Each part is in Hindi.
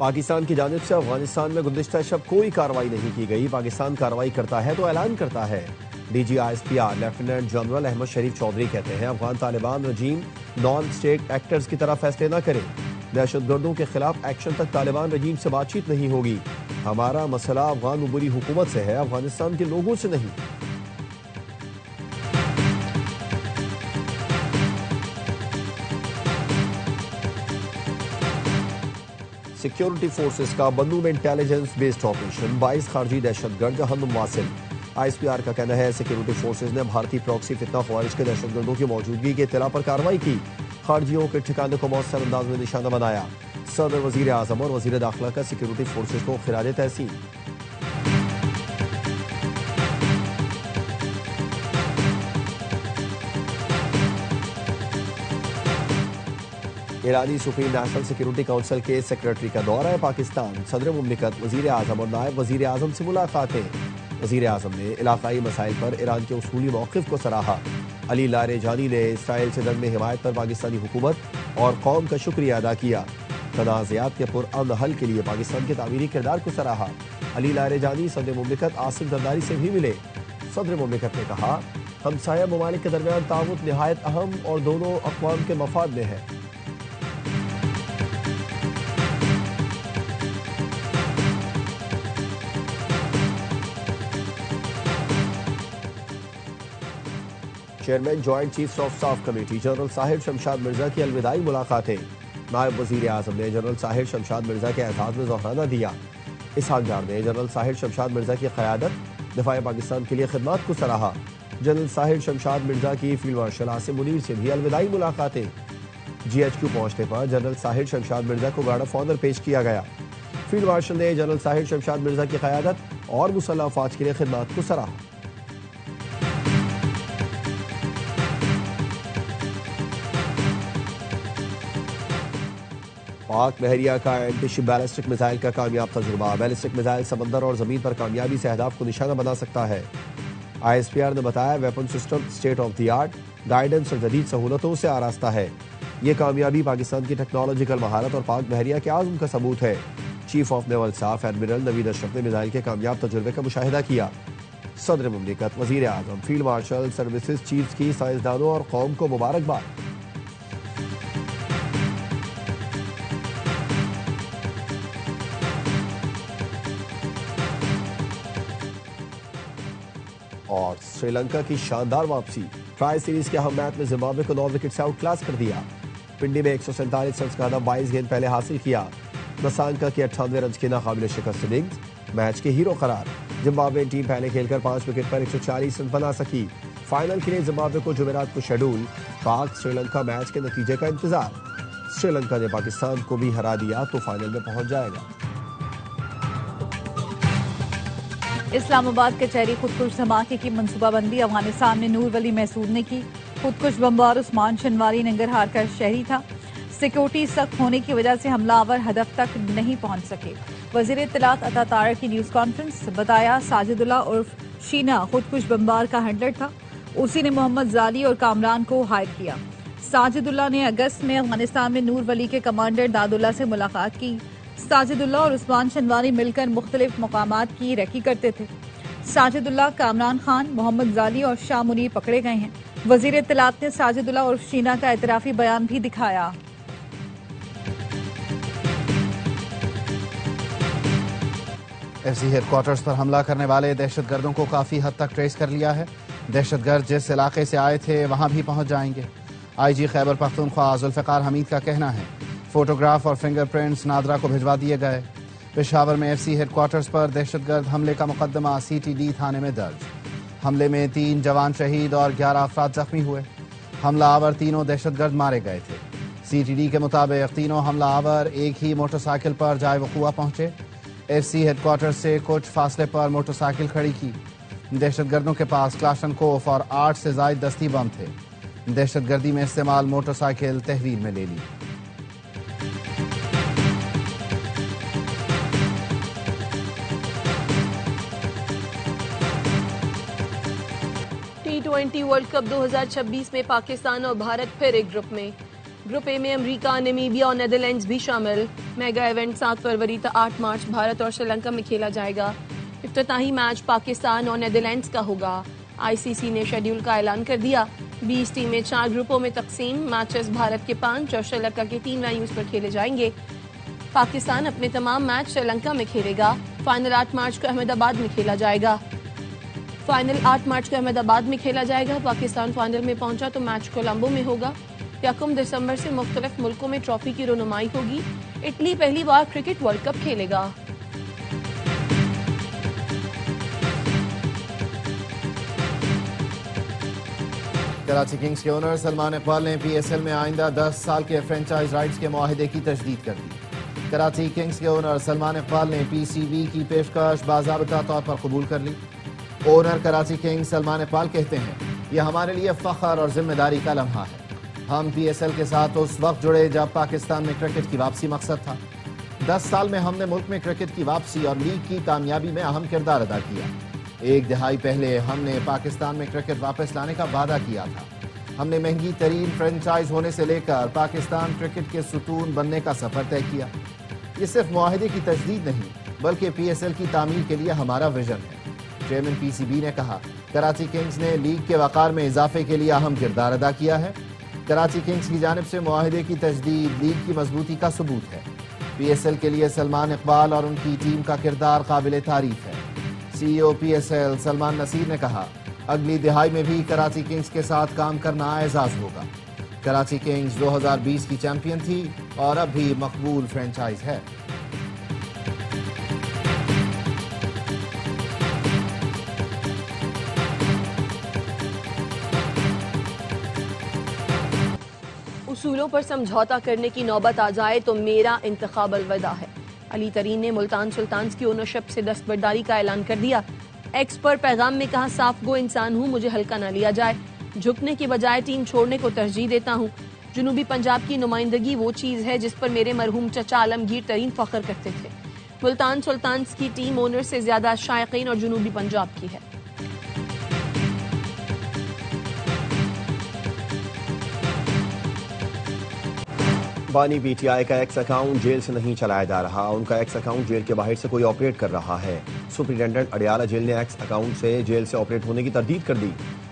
पाकिस्तान की जानिब से अफगानिस्तान में गुज़िश्ता शब कोई कार्रवाई नहीं की गई। पाकिस्तान कार्रवाई करता है तो ऐलान करता है। DGISPR lieutenant general Ahmed Sharif Chaudhry कहते हैं Afghan Taliban regime non state actors की तरह फैसले न करें। दहशतगर्दों के खिलाफ एक्शन तक तालिबान रजीम से बातचीत नहीं होगी। हमारा मसला अफगान उबरी हुकूमत से है, अफगानिस्तान के लोगों से नहीं। सिक्योरिटी फोर्सेस का बन्नू में इंटेलिजेंस बेस्ड ऑपरेशन 22 खारजी दहशतगर्द जहन्नुम वासिल। ISPR का कहना है सिक्योरिटी फोर्सेस ने भारतीय प्रॉक्सी फितना ख्वारिज के दहशतगर्दों की मौजूदगी की इत्तला पर कार्रवाई की। खारजियों के ठिकाने को मौसर अंदाज में निशाना बनाया। सदर वजीर आजम और वजीर दाखिला का सिक्योरिटी फोर्सेस को खिराज तहसीन। ईरानी सुप्रीम नेशनल सिक्योरिटी काउंसिल के सेक्रेटरी का दौरा है पाकिस्तान। सदर मुमलिकत वजीर आजम और नायब वजीर आजम से मुलाकातें। वजीर आजम ने इलाकाई मसाइल पर ईरान के उसूली मौक़िफ़ को सराहा। अली लारेजानी ने इसराइल से जंग में हिमायत पर पाकिस्तानी हुकूमत और कौम का शुक्रिया अदा किया। तनाज़ात के पुरअमन हल के लिए पाकिस्तान के तामीरी किरदार को सराहा। अली लारेजानी सदर मुमलिकत आसिफ जरदारी से भी मिले। सदर मुमलिकत ने कहा हमसाया ममालिक के दरमियान ताउन निहायत अहम और दोनों अक़वाम के मफाद में है। Chairman joint chiefs of staff committee general Sahir Shamshad Mirza की अलविदाई मुलाकातें। नायब वजीर आजम ने जनरल साहिर शमशाद मिर्जा के एहसास में ज़ोहराना दिया। इसहाक डार ने जनरल साहिर शमशाद मिर्जा की क़यादत दिफा पाकिस्तान के लिए खिदमत को सराहा। जनरल साहिर शमशाद मिर्जा की फील्ड मार्शल आसिम मुनीर से भी अलविदाई मुलाकातें। GHQ पहुंचने पर जनरल साहिर शमशाद मिर्जा को गार्ड ऑफ ऑनर पेश किया गया। फील्ड मार्शल ने जनरल साहिर शमशाद मिर्जा की क़यादत और मुसल्लह अफ़वाज के लिए खिदमत को सराहा। पाक बहरिया का एंटी बैलिस्टिक मिसाइल का कामयाब तजुर्बा। बैलिस्टिक मिसाइल समंदर और जमीन पर कामयाबी से अहदाफ को निशाना बना सकता है। ISPR ने बताया weapon system state of the art guidance और जदीद सहूलतों से आरास्ता है। ये कामयाबी पाकिस्तान की टेक्नोलॉजिकल महारत और पाक बहरिया के आज़म का सबूत है। Chief of naval staff admiral Naveed Ashraf ने मिसाइल के कामयाब तजुर्बे का मुशाहिदा किया। सदर मुमलिकत वजीर आजम फील्ड मार्शल सर्विसेज चीफ्स की साइंसदानों और कौम को मुबारकबाद। और श्रीलंका की शानदार वापसी। ट्राई सीरीज के अहम मैच में जिम्बाब्वे को 9 विकेट से आउट क्लास कर दिया। पिंडी में 147 रन का 22 गेंद पहले हासिल किया। नसांका की 98 रन की नाकाबिल शिकस्त इनिंग्स मैच के हीरो करार। जिम्बाब्वे टीम पहले खेलकर 5 विकेट पर 140 रन बना सकी। फाइनल के लिए जिम्बाब्वे को जुमेरात को शेड्यूल। पाक श्रीलंका मैच के नतीजे का इंतजार। श्रीलंका ने पाकिस्तान को भी हरा दिया तो फाइनल में पहुंच जाएगा। इस्लामाबाद कचहरी खुदकुश धमाके की मनसूबाबंदी। अफगानिस्तान में नूर वली महसूद ने की। खुदकुश बमबार उस्मान शनवारी नंगरहार का शहरी था। सिक्योरिटी सख्त होने की वजह से हमलावर हदफ तक नहीं पहुंच सके। वजीर इत्तलात अता तारक की न्यूज़ कॉन्फ्रेंस। बताया साजिदुल्ला उर्फ शीना खुदकुश बमबार का हैंडलर था। उसी ने मोहम्मद जाली और कामरान को हायर किया। साजिदुल्ला ने अगस्त में अफगानिस्तान में नूर वली के कमांडर दादुल्ला से मुलाकात की। साजिदुल्ला और उस्मान शनवारी मिलकर मुख्तलिफ मकामात की रेकी करते थे। साजिदुल्ला, कामरान खान, मोहम्मद जाली और शाह मुनीर पकड़े गए हैं। वजीर इत्तलात ने साजिदुल्ला और शीना का एतराफी बयान भी दिखाया। FC हेडक्वार्टर्स पर हमला करने वाले दहशतगर्दों को काफ़ी हद तक ट्रेस कर लिया है। दहशतगर्द जिस इलाके से आए थे वहां भी पहुंच जाएंगे। IG खैबर पख्तूनख्वा जुल्फ़िकार हमीद का कहना है फोटोग्राफ और फिंगरप्रिंट्स नादरा को भिजवा दिए गए। पेशावर में FC हेडक्वार्टर्स पर दहशतगर्द हमले का मुकदमा CTD थाने में दर्ज। हमले में 3 जवान शहीद और 11 अफराद जख्मी हुए। हमलावर तीनों दहशतगर्द मारे गए थे। CTD के मुताबिक तीनों हमलावर एक ही मोटरसाइकिल पर जाए वक़ुआ पहुंचे। FC हेडक्वार्टर्स से कुछ फासले पर मोटरसाइकिल खड़ी की। दहशतगर्दों के पास क्लाशनकोफ और 8 से ज़ायद दस्ती बम थे। दहशतगर्दी में इस्तेमाल मोटरसाइकिल तहवील में ले ली। T20 वर्ल्ड कप 2026 में पाकिस्तान और भारत फिर एक ग्रुप में। ग्रुप ए में अमेरिका, नामीबिया और नेदरलैंड्स भी शामिल। मेगा इवेंट 7 फरवरी से 8 मार्च भारत और श्रीलंका में खेला जाएगा। इफ्तिताही मैच पाकिस्तान और नेदरलैंड्स का होगा। आईसीसी ने शेड्यूल का ऐलान कर दिया। 20 टीमें 4 ग्रुपों में तकसीम। मैचेस भारत के 5 और श्रीलंका के 3 वेन्यूज पर खेले जाएंगे। पाकिस्तान अपने तमाम मैच श्रीलंका में खेलेगा। फाइनल 8 मार्च को अहमदाबाद में खेला जाएगा। पाकिस्तान फाइनल में पहुंचा तो मैच कोलंबो में होगा। 1 दिसंबर से मुख्तलिफ मुल्कों में ट्रॉफी की रुनुमाई होगी। इटली पहली बार क्रिकेट वर्ल्ड कप खेलेगा। कराची किंग्स के ओनर सलमान इकबाल ने पीएसएल में आइंदा 10 साल के फ्रेंचाइज राइट्स के मुआहदे की तजदीद कर दी। कराची किंग्स के ओनर सलमान इकबाल ने पीसीबी की पेशकश बाज़ाबिता तौर पर कबूल कर ली। ओनर कराची किंग्स सलमान इकबाल कहते हैं, यह हमारे लिए फख्र और जिम्मेदारी का लम्हा है। हम पीएसएल के साथ उस वक्त जुड़े जब पाकिस्तान में क्रिकेट की वापसी मकसद था। 10 साल में हमने मुल्क में क्रिकेट की वापसी और लीग की कामयाबी में अहम किरदार अदा किया। 1 दहाई पहले हमने पाकिस्तान में क्रिकेट वापस लाने का वादा किया था। हमने महंगी तरीन फ्रेंचाइज होने से लेकर पाकिस्तान क्रिकेट के सुतून बनने का सफर तय किया। ये सिर्फ मुआहदे की तजदीद नहीं बल्कि पीएसएल की तामीर के लिए हमारा विजन है। चेयरमैन पीसीबी ने कहा, कराची किंग्स ने लीग के वकार में इजाफे के लिए अहम किरदार अदा किया है। कराची किंग्स की जानिब से मुआहदे की तजदीद लीग की मजबूती का सबूत है। पीएसएल के लिए सलमान इकबाल और उनकी टीम का किरदार काबिल तारीफ है। सीईओ पीएसएल सलमान नसीर ने कहा, अगली दिहाई में भी कराची किंग्स के साथ काम करना एजाज होगा। कराची किंग्स 2020 की चैंपियन थी और अब भी मकबूल फ्रेंचाइज है। उसूलों पर समझौता करने की नौबत आ जाए तो मेरा इंतखाब अलविदा है। अली तरीन ने मुल्तान सुल्तान्स की ओनरशिप से दस्तबरदारी का ऐलान कर दिया। एक्स पर पैगाम में कहा, साफ गो इंसान हूँ, मुझे हल्का ना लिया जाए। झुकने की बजाय टीम छोड़ने को तरजीह देता हूँ। जुनूबी पंजाब की नुमाइंदगी वो चीज़ है जिस पर मेरे मरहूम चचा आलमगीर तरीन फख्र करते थे। मुल्तान सुल्तान्स की टीम ओनर से ज्यादा शायकीन और जुनूबी पंजाब की है। बानी पीटीआई का एक्स अकाउंट जेल से नहीं चलाया जा रहा। उनका एक्स अकाउंट जेल के बाहर से कोई ऑपरेट कर रहा है। सुपरिटेंडेंट अडियाला जेल ने एक्स अकाउंट से जेल से ऑपरेट होने की तरदीद कर दी।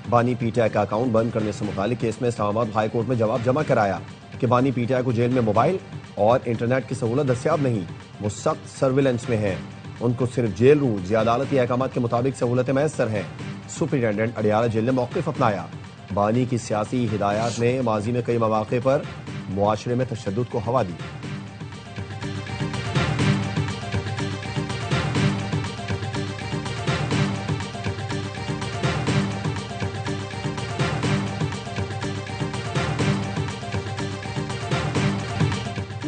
बानी पीटीआई का अकाउंट बंद करने से मुतालिक केस में इस्लामाबाद हाई कोर्ट में जवाब जमा कराया कि बानी पीटीआई को जेल में मोबाइल और इंटरनेट की सहूलत दस्तियाब नहीं, वो सख्त सर्विलेंस में है। उनको सिर्फ जेल रूल्स या अदालती अहकाम के मुताबिक सहूलतें मैसर हैं। सुपरिटेंडेंट अडियाला जेल ने मौक़िफ़ अपनाया। बानी की सियासी हिदायत ने माजी में कई मौक़े पर मुआशरे में तशद्दुद को हवा दी।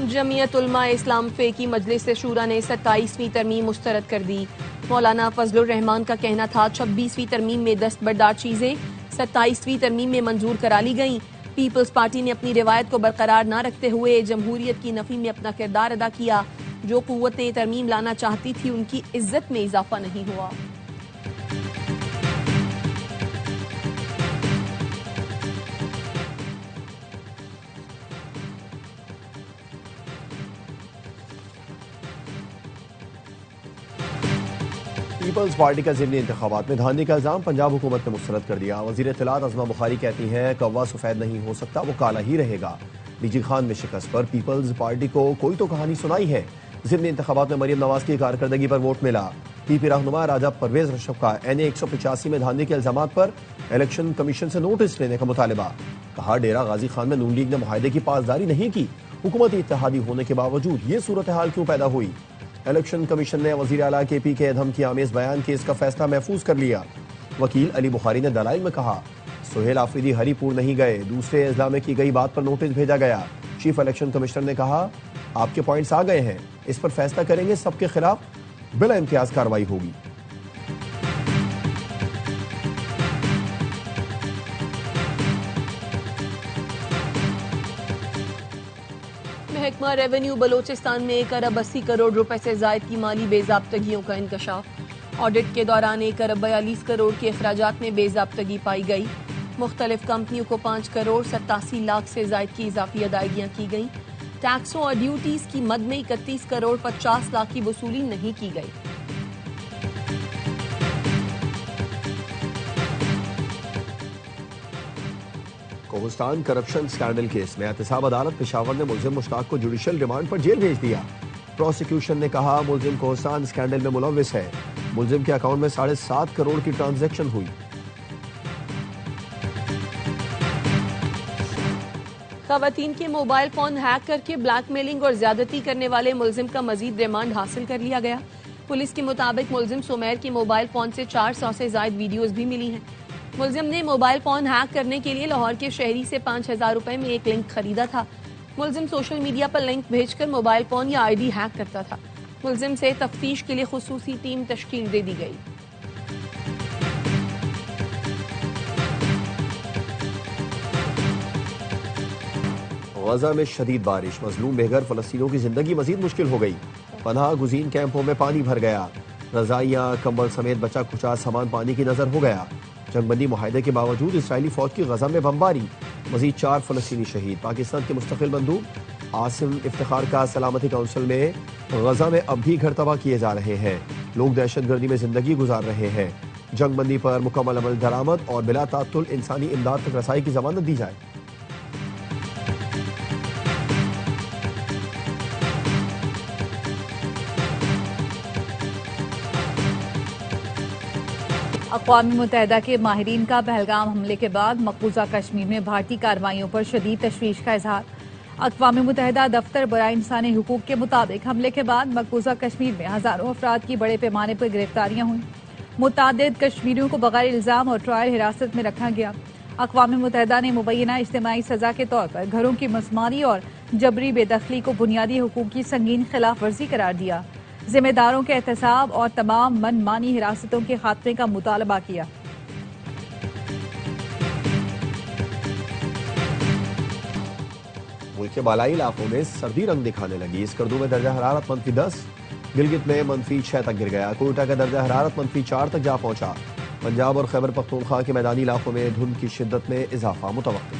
जमीयत उलमा इस्लाम फे की मजलिस शूरा ने 27वीं तरमीम मुस्तरद कर दी। मौलाना फजलुर रहमान का कहना था, 26वीं तरमीम में दस्तबरदार चीजें 27वीं तरमीम में मंजूर करा ली गईं। पीपल्स पार्टी ने अपनी रिवायत को बरकरार न रखते हुए जमहूरियत की नफी में अपना किरदार अदा किया। जो कुव्वतें तरमीम लाना चाहती थी उनकी इज्जत में इजाफा नहीं हुआ। पीपल्स पार्टी का ज़िमनी इंतखाबात में धांधली का इल्जाम पंजाब हुकूमत ने मुस्तरद कर दिया। वज़ीर इत्तलात अज़मा बुखारी कहती हैं, कौवा सफ़ेद नहीं हो सकता, वो काला ही रहेगा। डीजी खान में शिकस्त पर पीपल्स पार्टी को कोई तो कहानी सुनाई है। ज़िमनी इंतखाबात में मरियम नवाज की कारकर्दगी पर वोट मिला। पीपी रहनुमा राजा परवेज रशफ का NA 185 में धांधली के इल्जाम पर इलेक्शन कमीशन से नोटिस लेने का मुतालबा। कहा, डेरा गाजी खान में नून लीग ने मुआहदे की पासदारी नहीं की। हुकूमती इत्तेहादी होने के बावजूद ये सूरत हाल क्यों पैदा हुई? इलेक्शन कमीशन ने वज़ीर आला KP के धमकी आमेज बयान के इसका फैसला महफूज कर लिया। वकील अली बुखारी ने दलाइल में कहा, सोहेल आफरीदी हरीपुर नहीं गए, दूसरे इज़्लाम में की गई बात पर नोटिस भेजा गया। चीफ इलेक्शन कमिश्नर ने कहा, आपके पॉइंट्स आ गए हैं, इस पर फैसला करेंगे, सबके खिलाफ बिला इम्तियाज कार्रवाई होगी। महकमा रेवेन्यू बलोचिस्तान में 1 अरब 80 करोड़ रुपए से जायद की माली बेजाब्तगियों का इंकशाफ। ऑडिट के दौरान 1 अरब 42 करोड़ के अखराजात में बेजाब्तगी पाई गई। मुख्तलिफ कंपनियों को 5 करोड़ 87 लाख से जायद की इजाफी अदायगियां की गईं। टैक्सों और ड्यूटीज की मद में 31 करोड़ 50 लाख की वसूली नहीं की गई। कोहिस्तान करप्शन स्कैंडल केस में एहतसाब अदालत पेशावर ने मुलजिम मुश्ताक को जुडिशल रिमांड पर जेल भेज दिया। प्रोसिक्यूशन ने कहा मुलजिम कोहिस्तान स्कैंडल में मुलव्विस है। मुलजिम के अकाउंट में 7.5 करोड़ की ट्रांजैक्शन हुई। खवातीन के मोबाइल फोन हैक करके ब्लैकमेलिंग और ज्यादती करने वाले मुलजिम का मजीद रिमांड हासिल कर लिया गया। पुलिस के मुताबिक मुलजिम सुमेर के मोबाइल फोन से 400 से ज्यादा वीडियोस भी मिली हैं। मुलजिम ने मोबाइल फोन हैक करने के लिए लाहौर के शहरी से 5,000 रुपए में एक लिंक खरीदा था। मुलजिम सोशल मीडिया पर लिंक भेजकर मोबाइल फोन या आईडी हैक करता था। मुलजिम से तफ्तीश के लिए खुसूसी टीम तश्कील दे दी गई। गजा में शदीद बारिश, मजलूम बेघर फलस्तीनियों की जिंदगी मजीद मुश्किल हो गई। पनाह गुज़ीन कैंपों में पानी भर गया। रजाइयाँ कंबल समेत बचा खुचा सामान पानी की नजर हो गया। जंगबंदी मुआहदे के बावजूद इसराइली फौज की गजा में बमबारी, मजीद 4 फलस्तीनी शहीद। पाकिस्तान के मुस्तकिल बंदूक आसिम इफ्तिखार का सलामती काउंसिल में गजा में अब भी घर तबाह किए जा रहे हैं। लोग दहशत गर्दी में जिंदगी गुजार रहे हैं। जंगबंदी पर मुकम्मल अमल दरामद और बिला तातुल इंसानी इमदाद तक रसाई की जमानत दी जाए। अक़वाम मुत्तहिदा के माहिरीन का पहलगाम हमले के बाद मकबूजा कश्मीर में भारतीय कार्रवाइयों पर शदीद तशवीश का इजहार। अक़वाम मुत्तहिदा दफ्तर बराए इंसानी हुकूक के मुताबिक हमले के बाद मकबूजा कश्मीर में हजारों अफराद की बड़े पैमाने पर गिरफ्तारियां हुई। मुतअद्दिद कश्मीरियों को बगैर इल्जाम और ट्रायल हिरासत में रखा गया। अक़वाम मुत्तहिदा ने मुबैना इज्तिमाई सजा के तौर पर घरों की मसमारी और जबरी बेदखली को बुनियादी हुकूक की संगीन खिलाफ वर्जी करार दिया। जिम्मेदारों के एहतसाब और तमाम मनमानी हिरासतों के खात्मे का मुतालबा किया। मुल्क के बालाई इलाकों में सर्दी रंग दिखाने लगी। स्कर्दू में दर्जा हरारत -10, गिलगित में -6 तक गिर गया। कोयटा का दर्जा हरारत -4 तक जा पहुंचा। पंजाब और खैबर पख्तूनख्वा के मैदानी इलाकों में धुंध की शिद्दत में इजाफा मुतवक्किल।